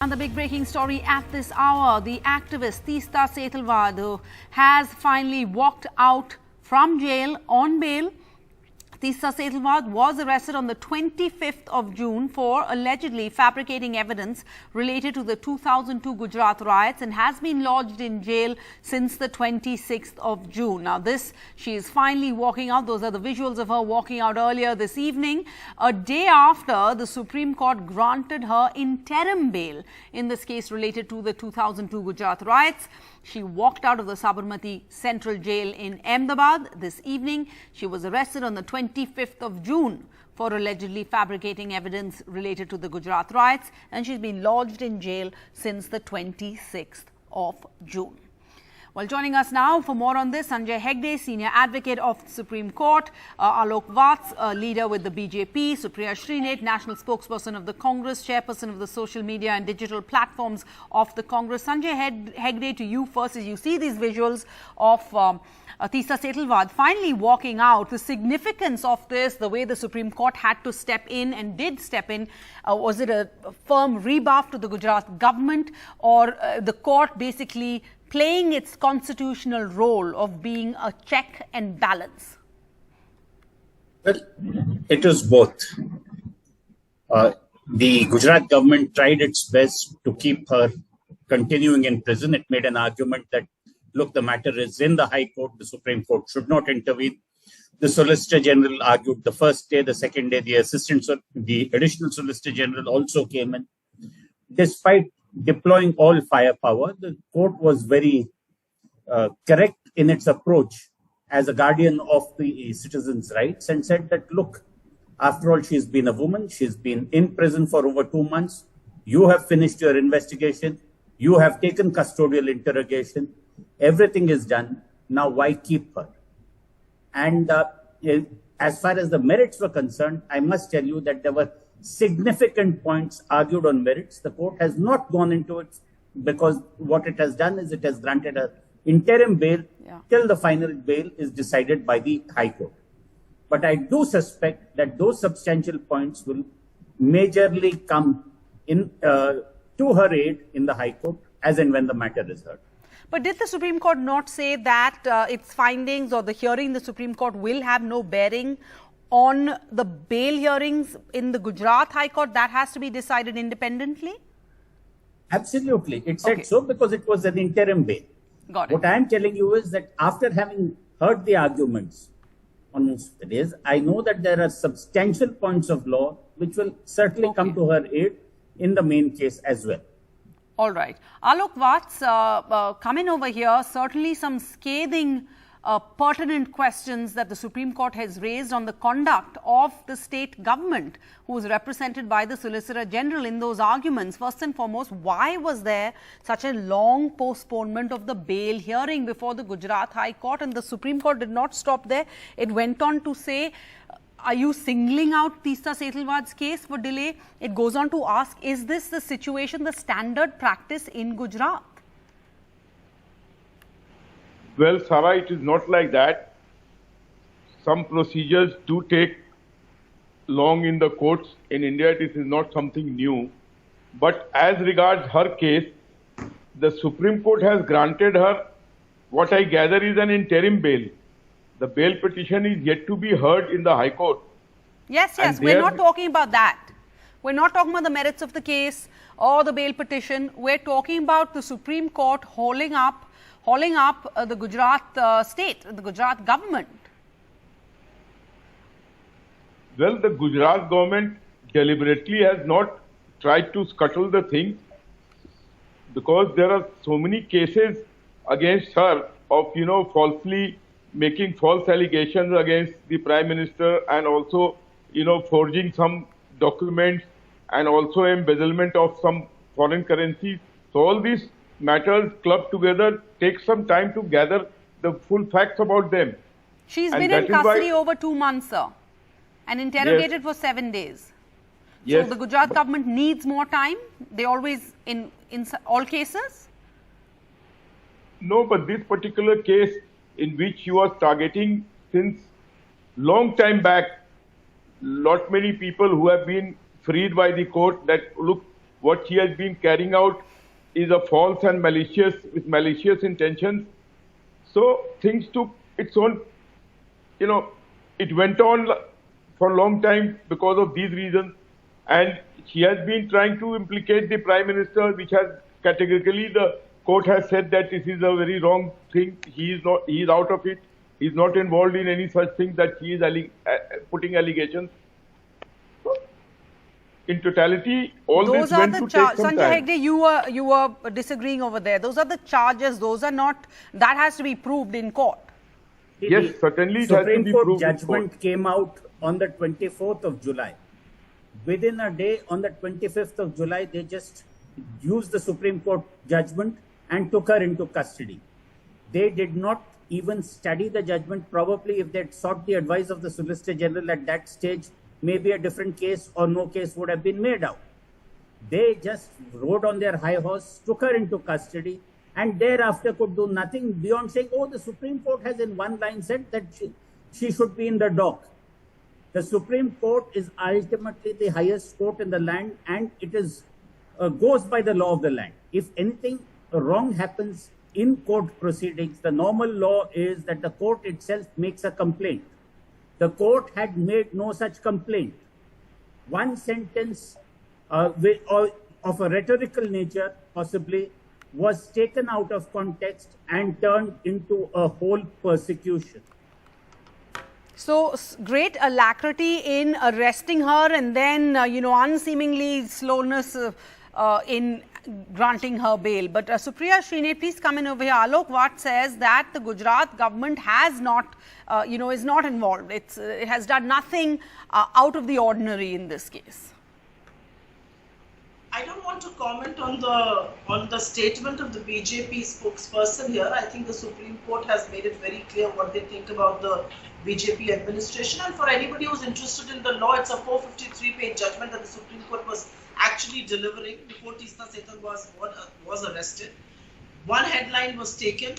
another big breaking story at this hour. The activist Teesta Setalvad has finally walked out from jail on bail. Teesta Setalvad was arrested on the 25th of June for allegedly fabricating evidence related to the 2002 Gujarat riots and has been lodged in jail since the 26th of June. Now she is finally walking out. Those are the visuals of her walking out earlier this evening, a day after the Supreme Court granted her interim bail in this case related to the 2002 Gujarat riots. She walked out of the Sabarmati Central Jail in Ahmedabad this evening. She was arrested on the 25th of June for allegedly fabricating evidence related to the Gujarat riots, and she's been lodged in jail since the 26th of June. Well, joining us now for more on this, Sanjay Hegde, Senior Advocate of the Supreme Court, Alok Vats, leader with the BJP, Supriya Srinath, National Spokesperson of the Congress, Chairperson of the social media and digital platforms of the Congress. Sanjay Hegde, to you first, as you see these visuals of Teesta Setalvad finally walking out, the significance of this, the way the Supreme Court had to step in and did step in, was it a firm rebuff to the Gujarat government, or the court basically playing its constitutional role of being a check and balance? Well, it was both. The Gujarat government tried its best to keep her continuing in prison. It made an argument that, look, the matter is in the High Court, the Supreme Court should not intervene. The Solicitor General argued the first day, the second day, the Additional Solicitor General also came in. Despite deploying all firepower, the court was very correct in its approach as a guardian of the citizens' rights and said that, look, after all, she's been a woman, she's been in prison for over 2 months, you have finished your investigation, you have taken custodial interrogation, everything is done, now why keep her? And as far as the merits were concerned, I must tell you that there were significant points argued on merits. The court has not gone into it because what it has done is it has granted an interim bail till the final bail is decided by the High Court. But I do suspect that those substantial points will majorly come in to her aid in the High Court as and when the matter is heard. But did the Supreme Court not say that its findings or the hearing the Supreme Court will have no bearing on the bail hearings in the Gujarat High Court? That has to be decided independently? Absolutely. It said so because it was an interim bail. Got it. What I am telling you is that after having heard the arguments on most of the days, I know that there are substantial points of law which will certainly come to her aid in the main case as well. All right. Alok Vats, coming over here, certainly some scathing pertinent questions that the Supreme Court has raised on the conduct of the state government, who is represented by the Solicitor General in those arguments. First and foremost, why was there such a long postponement of the bail hearing before the Gujarat High Court? And the Supreme Court did not stop there. It went on to say, are you singling out Teesta Setalvad's case for delay? It goes on to ask, is this the situation, the standard practice in Gujarat? Well, Sarah, it is not like that. Some procedures do take long in the courts. In India, this is not something new. But as regards her case, the Supreme Court has granted her, what I gather, is an interim bail. The bail petition is yet to be heard in the High Court. Yes, we're not talking about that. We're not talking about the merits of the case or the bail petition. We're talking about the Supreme Court hauling up the Gujarat state, the Gujarat government. Well, the Gujarat government deliberately has not tried to scuttle the thing because there are so many cases against her of, falsely making false allegations against the Prime Minister and also, forging some documents and also embezzlement of some foreign currencies. So all these matters clubbed together take some time to gather the full facts about them. She's been in custody over 2 months, sir, and interrogated for 7 days. So the Gujarat government needs more time. They always, in all cases? No, but this particular case in which you are targeting since long time back, lot many people who have been freed by the court that, look, what she has been carrying out is a false and with malicious intentions. So things took its own, it went on for a long time because of these reasons. And she has been trying to implicate the Prime Minister, which has categorically, the court has said that this is a very wrong thing. He is out of it. He is not involved in any such thing that he is putting allegations. So, in totality, all those this went to take some Sanjay time. Hegde, you were disagreeing over there. Those are the charges. Those are not, that has to be proved in court. Yes, certainly it has to Supreme be Court proved in judgment court. came out on the 24th of July. Within a day, on the 25th of July, they just used the Supreme Court judgment and took her into custody. They did not even study the judgment. Probably if they had sought the advice of the Solicitor General at that stage, maybe a different case or no case would have been made out. They just rode on their high horse, took her into custody, and thereafter could do nothing beyond saying, oh, the Supreme Court has in one line said that she should be in the dock. The Supreme Court is ultimately the highest court in the land, and it is goes by the law of the land. If anything wrong happens in court proceedings, the normal law is that the court itself makes a complaint. The court had made no such complaint. One sentence of a rhetorical nature, possibly, was taken out of context and turned into a whole persecution. So, great alacrity in arresting her and then, unseemingly slowness in granting her bail. But Supriya Srine, please come in over here. Alok Watt says that the Gujarat government has not, is not involved. It has done nothing out of the ordinary in this case. I don't want to comment on the statement of the BJP spokesperson here. I think the Supreme Court has made it very clear what they think about the BJP administration. And for anybody who's interested in the law, it's a 453-page judgment that the Supreme Court was actually delivering before Teesta Setalvad was arrested. One headline was taken,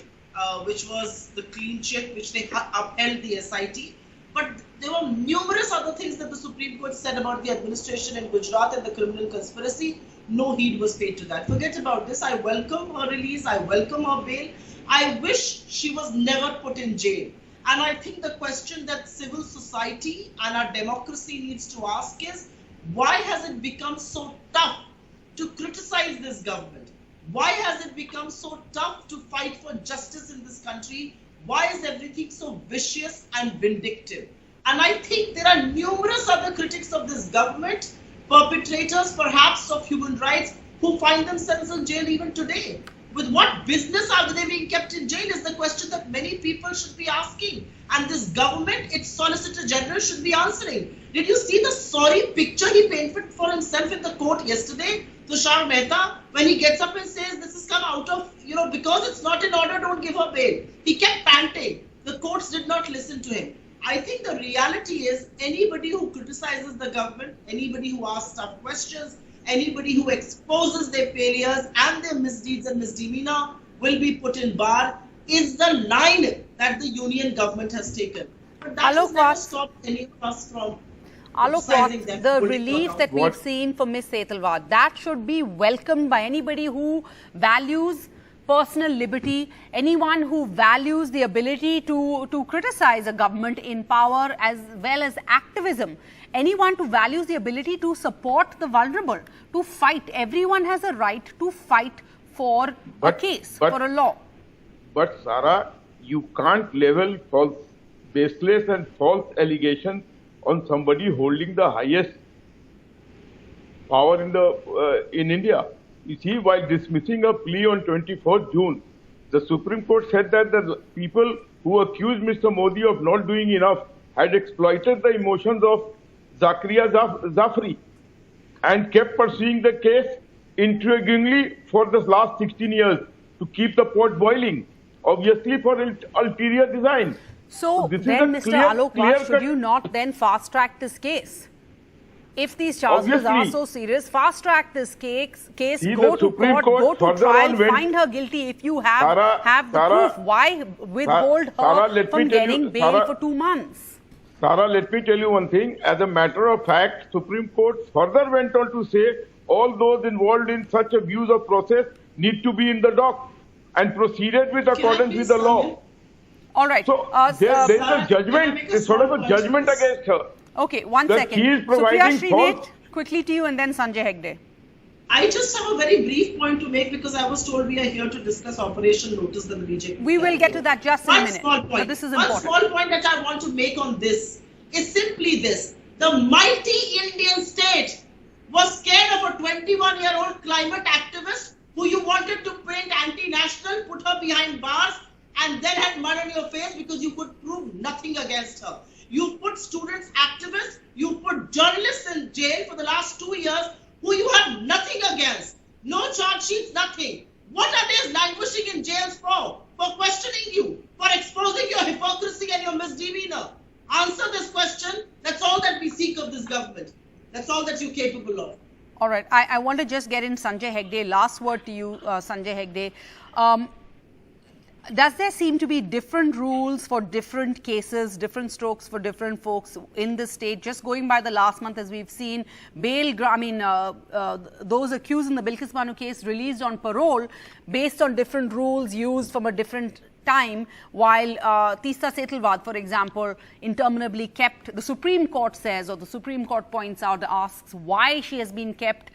which was the clean chit, which they upheld the SIT. But there were numerous other things that the Supreme Court said about the administration in Gujarat and the criminal conspiracy. No heed was paid to that. Forget about this. I welcome her release. I welcome her bail. I wish she was never put in jail. And I think the question that civil society and our democracy needs to ask is, why has it become so tough to criticize this government? Why has it become so tough to fight for justice in this country? Why is everything so vicious and vindictive? And I think there are numerous other critics of this government, perpetrators perhaps of human rights, who find themselves in jail even today. With what business are they being kept in jail is the question that many people should be asking. And this government, its Solicitor General, should be answering. Did you see the sorry picture he painted for himself in the court yesterday, Tushar Mehta, when he gets up and says this has come out of, because it's not in order, don't give her bail. He kept panting. The courts did not listen to him. I think the reality is anybody who criticizes the government, anybody who asks tough questions, anybody who exposes their failures and their misdeeds and misdemeanor will be put in bar, is the line that the union government has taken. But that has never stopped any of us from criticizing them. The relief that we've seen for Ms. Setalvad, that should be welcomed by anybody who values personal liberty, anyone who values the ability to criticize a government in power as well as activism. Anyone who values the ability to support the vulnerable, to fight. Everyone has a right to fight for a case, for a law. But Sara, you can't level baseless and false allegations on somebody holding the highest power in India. You see, while dismissing a plea on 24th June, the Supreme Court said that the people who accused Mr. Modi of not doing enough had exploited the emotions of Zakaria Zafri and kept pursuing the case intriguingly for the last 16 years to keep the pot boiling, obviously for ulterior design. So then, Mr. Alok Watt, should you not then fast-track this case? If these charges are so serious, fast-track this case, go to court, go to trial, find her guilty if you have the proof. Why withhold her from getting bail for 2 months? Sara, let me tell you one thing. As a matter of fact, Supreme Court further went on to say all those involved in such abuse of process need to be in the dock and proceeded with accordance with the law. All right. So there is a judgment, it's sort of a judgment against her. Okay, one that second. She is providing false. Quickly to you and then Sanjay Hegde. I just have a very brief point to make because I was told we are here to discuss Operation Lotus that the BJP. We will get to that just in a minute. Small point. But this is important. One small point that I want to make on this is simply this. The mighty Indian state was scared of a 21-year-old climate activist who you wanted to paint anti-national, put her behind bars, and then had mud on your face because you could prove nothing against her. You put students activists, you put journalists in jail for the last 2 years who you have nothing against. No charge sheets, nothing. What are they languishing in jails for? For questioning you, for exposing your hypocrisy and your misdemeanor. Answer this question. That's all that we seek of this government. That's all that you're capable of. All right. I want to just get in Sanjay Hegde. Last word to you, Sanjay Hegde. Does there seem to be different rules for different cases, different strokes for different folks in the state? Just going by the last month, as we've seen, bail, those accused in the Bilkis Banu case released on parole based on different rules used from a different time, while Teesta Setalvad, for example, interminably kept, the Supreme Court says, or the Supreme Court points out, asks why she has been kept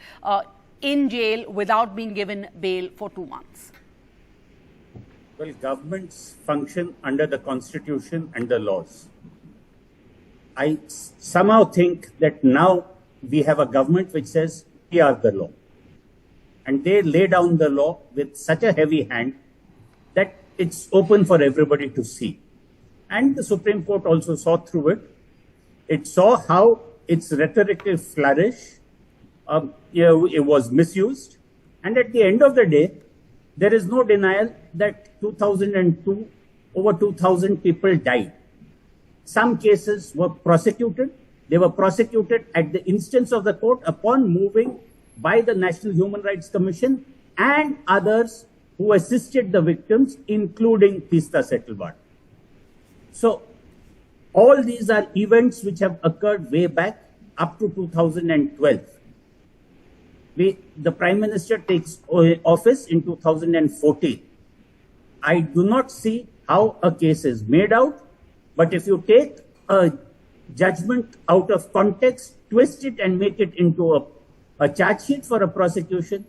in jail without being given bail for 2 months. Well, governments function under the constitution and the laws. I somehow think that now we have a government which says we are the law. And they lay down the law with such a heavy hand that it's open for everybody to see. And the Supreme Court also saw through it. It saw how its rhetorical flourish, it was misused. And at the end of the day, there is no denial that 2002, over 2,000 people died. Some cases were prosecuted. They were prosecuted at the instance of the court upon moving by the National Human Rights Commission and others who assisted the victims, including Teesta Setalvad. So all these are events which have occurred way back up to 2012. The Prime Minister takes office in 2014. I do not see how a case is made out, but if you take a judgment out of context, twist it and make it into a charge sheet for a prosecution,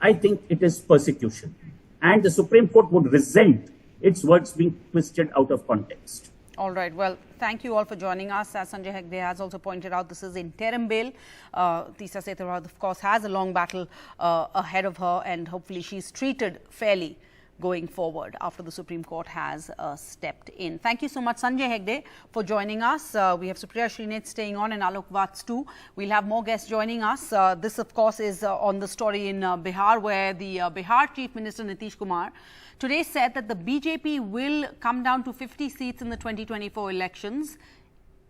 I think it is persecution. And the Supreme Court would resent its words being twisted out of context. All right. Well, thank you all for joining us. As Sanjay Hegde has also pointed out, this is interim bail. Teesta Setalvad, of course, has a long battle ahead of her, and hopefully she's treated fairly going forward after the Supreme Court has stepped in. Thank you so much, Sanjay Hegde, for joining us. We have Supriya Srinath staying on and Alok Vats too. We'll have more guests joining us. This, of course, is on the story in Bihar, where the Bihar Chief Minister Nitish Kumar today said that the BJP will come down to 50 seats in the 2024 elections.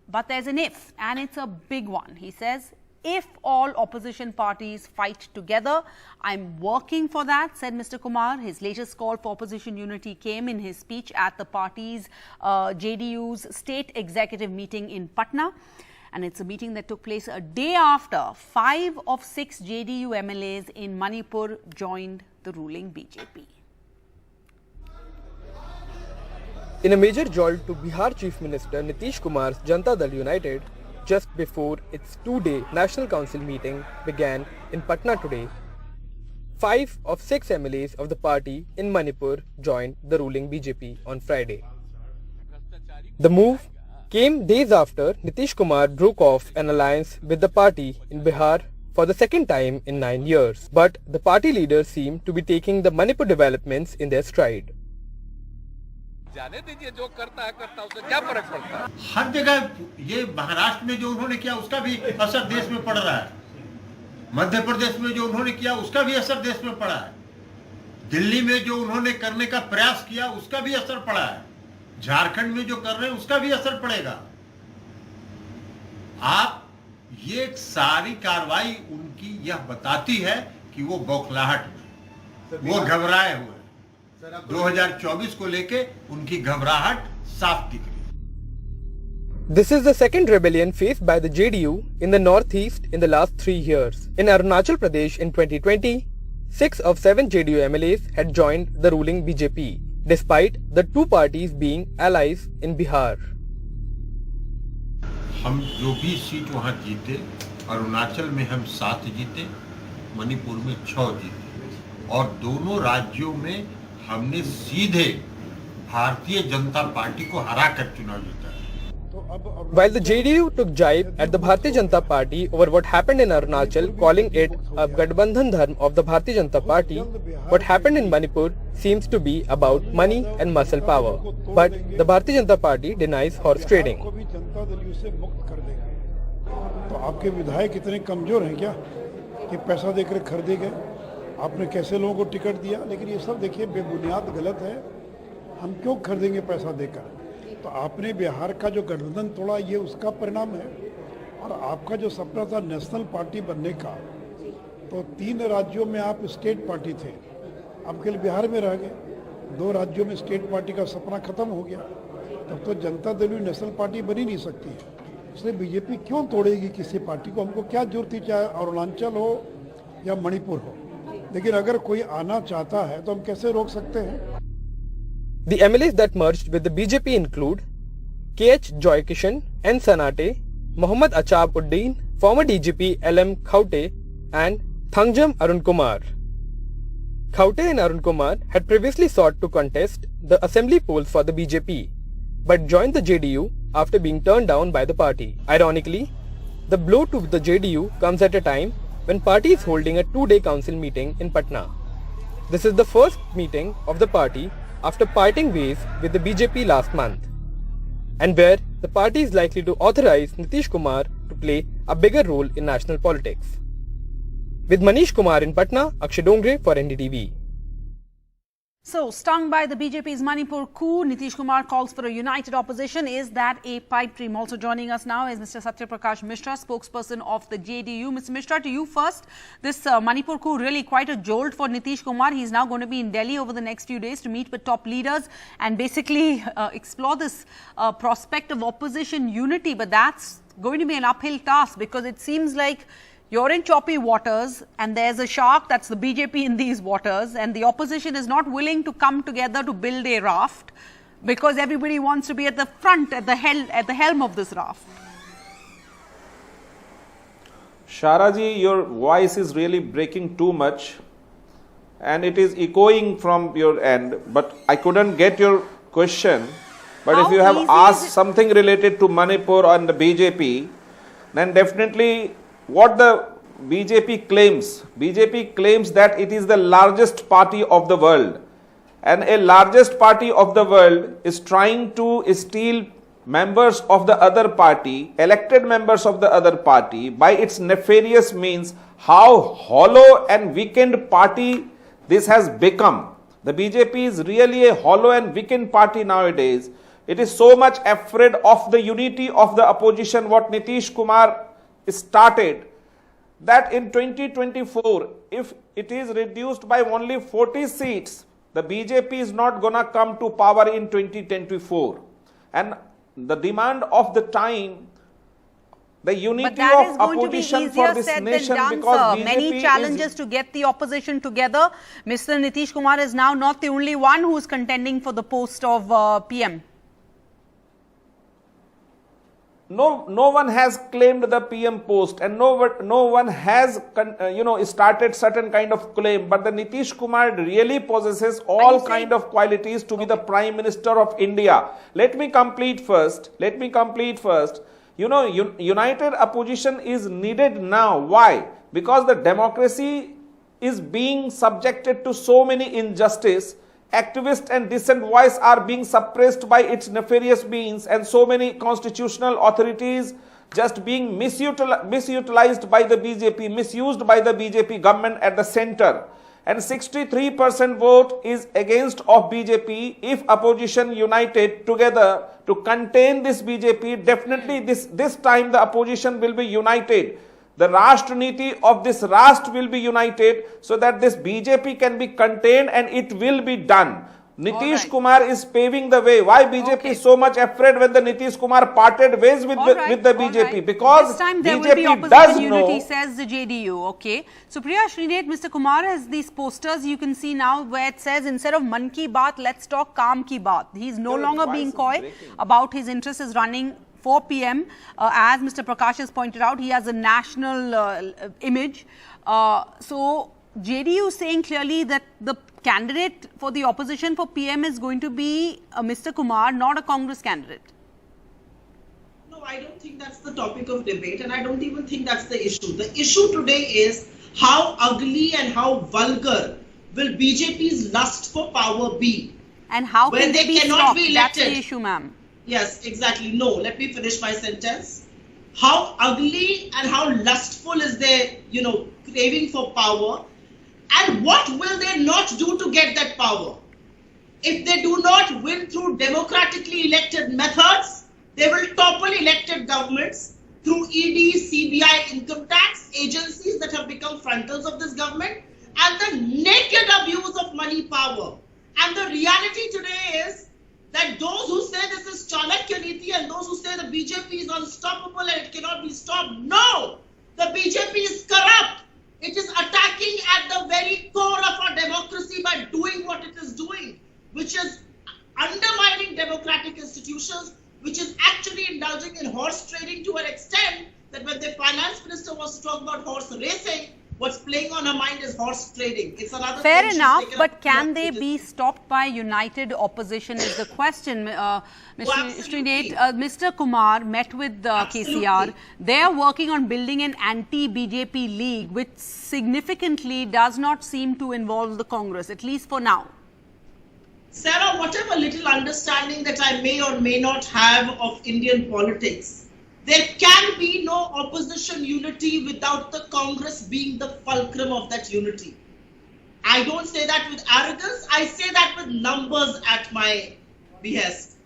But there's an if, and it's a big one. He says, if all opposition parties fight together, I'm working for that, said Mr. Kumar. His latest call for opposition unity came in his speech at the party's JDU's state executive meeting in Patna. And it's a meeting that took place a day after 5 of 6 JDU MLAs in Manipur joined the ruling BJP. In a major jolt to Bihar Chief Minister Nitish Kumar's Janata Dal United, just before its 2-day National Council meeting began in Patna today, 5 of 6 MLAs of the party in Manipur joined the ruling BJP on Friday. The move came days after Nitish Kumar broke off an alliance with the party in Bihar for the second time in 9 years. But the party leaders seem to be taking the Manipur developments in their stride. जाने दीजिए जो करता है उससे क्या फर्क पड़ता है। हर जगह ये महाराष्ट्र में जो उन्होंने किया उसका भी असर देश में पड़ रहा है, मध्य प्रदेश में जो उन्होंने किया उसका भी असर देश में पड़ा है, दिल्ली में जो उन्होंने करने का प्रयास किया उसका भी असर पड़ा है, झारखंड में जो कर रहे हैं उसका भी असर पड़ेगा। आप ये सारी कार्रवाई उनकी यह बताती है कि वो बौखलाहट में, वो घबराए हुए 2024 को लेके उनकी घबराहट साफ दिख रही है। This is the second rebellion faced by the JDU in the northeast in the last 3 years. In Arunachal Pradesh in 2020, 6 of 7 JDU MLAs had joined the ruling BJP, despite the two parties being allies in Bihar. हम जो भी seat वहाँ जीते, अरुणाचल में हम 7 जीते, मणिपुर में 6 जीते और दोनों राज्यों में हमने सीधे भारतीय जनता पार्टी को हराकर चुनाव जीता। While the JDU took jibe at the Bharatiya Janata Party over what happened in Arunachal, calling it a Gadbandhan Dharm of the Bharatiya Janata Party, what happened in Manipur seems to be about money and muscle power. But the Bharatiya Janata Party denies horse trading. तो आपके विधायक इतने कमजोर हैं क्या कि पैसा देकर खरीदे गए? आपने कैसे लोगों को टिकट दिया? लेकिन ये सब देखिए बेबुनियाद गलत है। हम क्यों खरीदेंगे पैसा देकर? तो आपने बिहार का जो गठबंधन तोड़ा, ये उसका परिणाम है। और आपका जो सपना था नेशनल पार्टी बनने का, तो 3 राज्यों में आप स्टेट पार्टी थे, अब केवल बिहार में रह गए। 2 राज्यों में स्टेट पार्टी का सपना खत्म हो गया। तब तो जनता दल नेशनल पार्टी बन ही नहीं सकती है। इसलिए बीजेपी क्यों तोड़ेगी किसी पार्टी को? हमको क्या जरूरत थी, चाहे अरुणाचल हो या मणिपुर हो। लेकिन अगर कोई आना चाहता है तो हम कैसे रोक सकते हैं? The MLAs that merged with the BJP include KH Joy Kishan, N Sanate, Mohammad Achab Uddin, former DGP LM Khaute and Thangjam Arun Kumar. Khaute and Arun Kumar had previously sought to contest the assembly polls for the BJP, but joined the JDU after being turned down by the party. Ironically, the blow to the JDU comes at a time when party is holding a 2-day council meeting in Patna. This is the first meeting of the party after parting ways with the BJP last month, and where the party is likely to authorize Nitish Kumar to play a bigger role in national politics. With Manish Kumar in Patna, Akshay Dongre for NDTV. So, stung by the BJP's Manipur coup, Nitish Kumar calls for a united opposition. Is that a pipe dream? Also joining us now is Mr. Satya Prakash Mishra, spokesperson of the JDU. Mr. Mishra, to you first. This Manipur coup really quite a jolt for Nitish Kumar. He's now going to be in Delhi over the next few days to meet with top leaders and basically explore this prospect of opposition unity. But that's going to be an uphill task because it seems like you're in choppy waters and there's a shark, that's the BJP, in these waters, and the opposition is not willing to come together to build a raft because everybody wants to be at the front, at the helm of this raft. Sharaji, your voice is really breaking too much and it is echoing from your end, but I couldn't get your question. But if you have asked something related to Manipur and the BJP, then definitely what the BJP claims that it is the largest party of the world, and a largest party of the world is trying to steal members of the other party, elected members of the other party, by its nefarious means. How hollow and weakened party this has become. The BJP is really a hollow and weakened party nowadays. It is so much afraid of the unity of the opposition, what Nitish Kumar started, that in 2024, if it is reduced by only 40 seats, the BJP is not gonna come to power in 2024. And the demand of the time, the unity of opposition for this nation, because BJP many challenges to get the opposition together. Mr. Nitish Kumar is now not the only one who is contending for the post of PM. No one has claimed the PM post, and no one has started certain kind of claim, but the Nitish Kumar really possesses all kind of qualities to be the Prime Minister of India. Let me complete first. United opposition is needed now. Why? Because the democracy is being subjected to so many injustice. Activists and dissent voice are being suppressed by its nefarious means, and so many constitutional authorities just being misutilized by the BJP, misused by the BJP government at the center. And 63% vote is against of BJP. If opposition united together to contain this BJP, definitely this time the opposition will be united. The Rashtra Niti of this Rashtra will be united so that this BJP can be contained, and it will be done. Nitish right. Kumar is paving the way. Why BJP is so much afraid when the Nitish Kumar parted ways with the BJP? Because this time there will be BJP does opposition unity, know. says the JDU. Okay. So Priya Srinath, Mr. Kumar has these posters you can see now where it says instead of Man Ki Baat, let's talk Kaam Ki Baat. He's no longer being coy about his interest is running 4 PM. As Mr. Prakash has pointed out, he has a national image. So JDU saying clearly that the candidate for the opposition for PM is going to be Mr. Kumar, not a Congress candidate. No, I don't think that's the topic of debate, and I don't even think that's the issue. The issue today is how ugly and how vulgar will BJP's lust for power be? And how when can they be cannot stopped? be That's elected? the issue, ma'am. Yes, exactly. No, let me finish my sentence. How ugly and how lustful is their, craving for power? And what will they not do to get that power? If they do not win through democratically elected methods, they will topple elected governments through ED, CBI, income tax, agencies that have become frontals of this government, and the naked abuse of money power. And the reality today is that those who say this is Chanakya Niti and those who say the BJP is unstoppable and it cannot be stopped, no! The BJP is corrupt. It is attacking at the very core of our democracy by doing what it is doing, which is undermining democratic institutions, which is actually indulging in horse trading to an extent that when the finance minister wants to talk about horse racing, what's playing on her mind is horse trading. It's another Fair thing enough, she's taken but up can with they us. be stopped by united opposition is the question. Mr. absolutely. Srinath, Mr. Kumar met with Absolutely. KCR. They are working on building an anti-BJP league, which significantly does not seem to involve the Congress, at least for now. Sarah, whatever little understanding that I may or may not have of Indian politics, there can be no opposition unity without the Congress being the fulcrum of that unity. I don't say that with arrogance, I say that with numbers at my behest.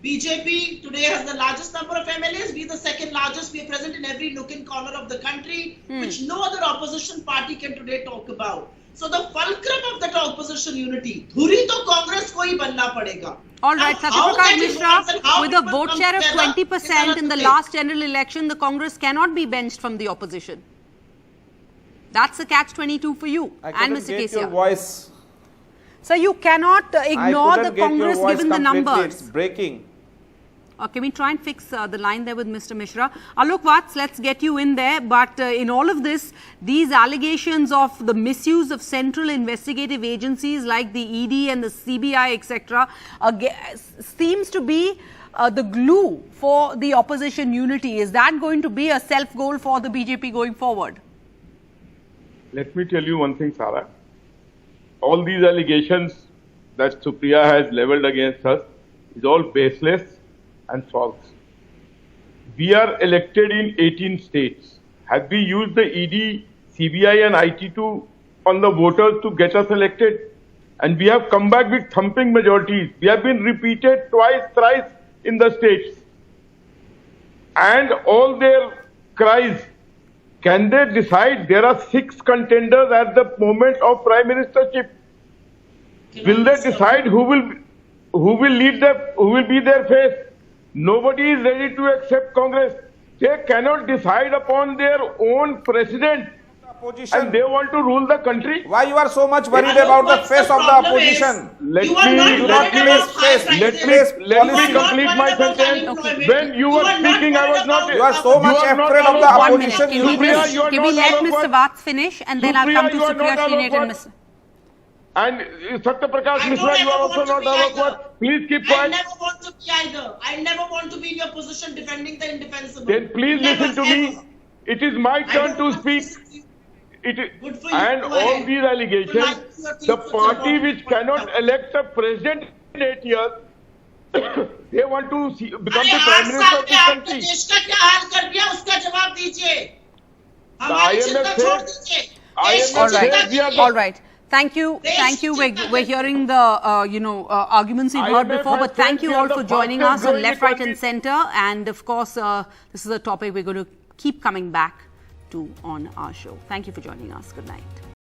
BJP today has the largest number of MLAs, we the second largest, we are present in every nook and corner of the country, which no other opposition party can today talk about. So the fulcrum of that opposition unity, dhuri to Congress ko hi banna padega. All right, Now, how Satyaprakash that Mishra, influence and how with a it will vote come share of together 20% is in another the thing. last general election, the Congress cannot be benched from the opposition. That's a catch-22 for you I and couldn't Mr. get your KCR. voice. So you cannot I ignore couldn't the get your Congress voice given the completely. numbers. It's breaking. Can we try and fix the line there with Mr. Mishra? Alok Vats, let's get you in there. But in all of this, these allegations of the misuse of central investigative agencies like the ED and the CBI, etc., seems to be the glue for the opposition unity. Is that going to be a self-goal for the BJP going forward? Let me tell you one thing, Sarah. All these allegations that Supriya has leveled against us is all baseless and false. We are elected in 18 states. Have we used the ED, CBI and IT on the voters to get us elected? And we have come back with thumping majorities. We have been repeated twice, thrice in the states. And all their cries, can they decide? There are 6 contenders at the moment of Prime Ministership. Will they decide who will lead them, who will be their face? Nobody is ready to accept Congress. They cannot decide upon their own president. And they want to rule the country. Why you are so much worried about the face of the opposition? Let You are me not do not worried place about high face. prices. let me policy. complete my sentence. When you were speaking, I was not. You are so much are not afraid of the Alok Vats. opposition Can we, unity. Supriya, you are can we not let Alok Mr. Vats. Vats finish and then I'll Supriya, come to you are Supriya not Srinath Alok and Vats. Mr. And Satyaprakash I Mishra, don't you are ever also want to not be Alok either. Vats. Please keep I quiet. never want to be either. I never want to be in your position defending the indefensible. Then please Never, listen to me. ever. It is my I turn don't to want speak. listen to you. It, Good for you. and Go all ahead. these You allegations, like your things the with party your which body. cannot elect a president in 8 years, they want to become अरे the 8 prime minister साल of में this आपने country. देश का क्या हाल कर दिया उसका जवाब दीजिए हमारी IMF चिंता says- छोड़ दीजिए देश की IMF चिंता says we are कीजिए All right. Thank you. Thank you. We're hearing the, arguments we've heard IMF before, has but thank said you we all are the for joining fastest us on growing Left, Right economy. and Centre. And of course, this is a topic we're going to keep coming back to on our show. Thank you for joining us. Good night.